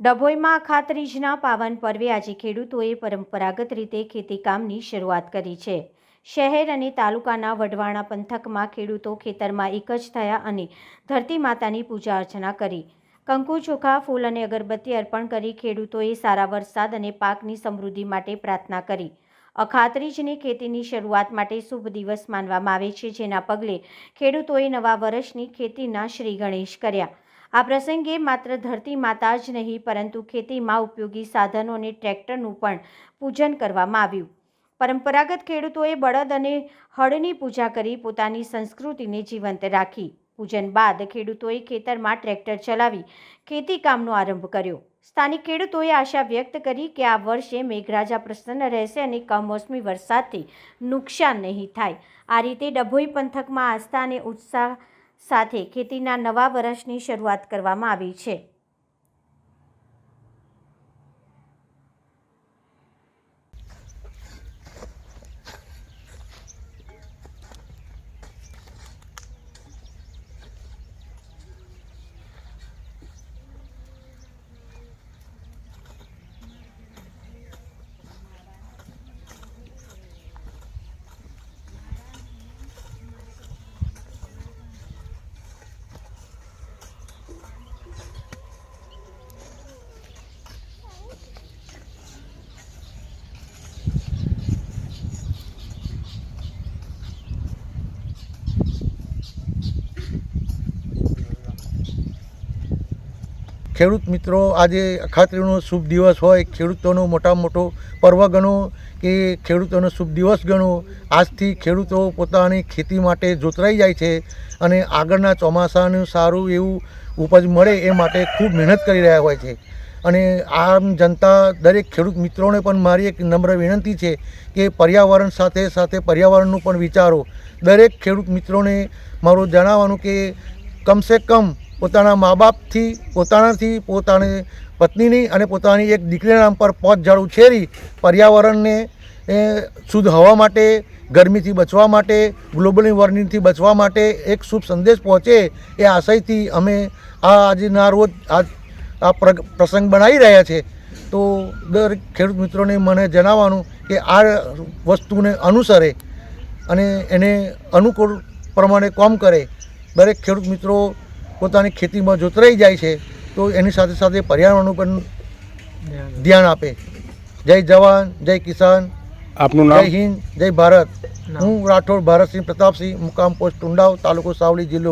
ડભોઈમાં અખાત્રીજના પાવન પર્વે આજે ખેડૂતોએ પરંપરાગત રીતે ખેતીકામની શરૂઆત કરી છે। શહેર અને તાલુકાના વઢવાણા પંથકમાં ખેડૂતો ખેતરમાં એક જ થયા અને ધરતી માતાની પૂજા અર્ચના કરી। કંકુ, ચોખા, ફૂલ અને અગરબત્તી અર્પણ કરી ખેડૂતોએ સારા વરસાદ અને પાકની સમૃદ્ધિ માટે પ્રાર્થના કરી। અખાત્રીજને ખેતીની શરૂઆત માટે શુભ દિવસ માનવામાં આવે છે, જેના પગલે ખેડૂતોએ નવા વર્ષની ખેતીના શ્રી ગણેશ કર્યા। આ પ્રસંગે માત્ર ધરતી માતા જ નહીં પરંતુ ખેતીમાં ઉપયોગી સાધનો અને ટ્રેક્ટરનું પણ પૂજન કરવામાં આવ્યું। પરંપરાગત ખેડૂતોએ બળદ અને હળની પૂજા કરી પોતાની સંસ્કૃતિને જીવંત રાખી। પૂજન બાદ ખેડૂતોએ ખેતરમાં ટ્રેક્ટર ચલાવી ખેતી કામનો આરંભ કર્યો। સ્થાનિક ખેડૂતોએ આશા વ્યક્ત કરી કે આ વર્ષે મેઘરાજા પ્રસન્ન રહેશે અને કમોસમી વરસાદથી નુકસાન નહીં થાય। આ રીતે ડભોઈ પંથકમાં આસ્થા અને ઉત્સાહ સાથે ખેતીના નવા વર્ષની શરૂઆત કરવામાં આવી છે। ખેડૂત મિત્રો, આજે અખાત્રીજનો શુભ દિવસ હોય, ખેડૂતોનો મોટો પર્વ ગણો કે ખેડૂતોનો શુભ દિવસ ગણો। આજથી ખેડૂતો પોતાની ખેતી માટે જોતરાઈ જાય છે અને આગળના ચોમાસાનું સારું એવું ઉપજ મળે એ માટે ખૂબ મહેનત કરી રહ્યા હોય છે। અને આમ જનતા દરેક ખેડૂત મિત્રોને પણ મારી એક નમ્ર વિનંતી છે કે પર્યાવરણ સાથે પર્યાવરણનું પણ વિચારો। દરેક ખેડૂત મિત્રોને મારું જણાવવાનું કે કમસે કમ પોતાના મા બાપથી, પોતાની પત્નીની અને પોતાની એક દીકરીના નામ પર 5 ઝાડ ઉછેરી પર્યાવરણને શુદ્ધ હવા માટે, ગરમીથી બચવા માટે, ગ્લોબલ વોર્મિંગથી બચવા માટે એક શુભ સંદેશ પહોંચે એ આશયથી અમે આજના રોજ આ પ્રસંગ બનાવી રહ્યા છે। તો દરેક ખેડૂત મિત્રોને મને જણાવવાનું કે આ વસ્તુને અનુસરે અને એને અનુકૂળ પ્રમાણે કામ કરે। દરેક ખેડૂત મિત્રો પોતાની ખેતીમાં જોતરાઈ જાય છે તો એની સાથે પર્યાવરણનું પણ ધ્યાન આપે। જય જવાન, જય કિસાન, આપનું નામ? જય હિન્દ, જય ભારત। હું રાઠોડ ભારતસિંહ પ્રતાપસિંહ, મુકામ પોસ્ટ ટુંડાવ, તાલુકો સાવલી, જિલ્લો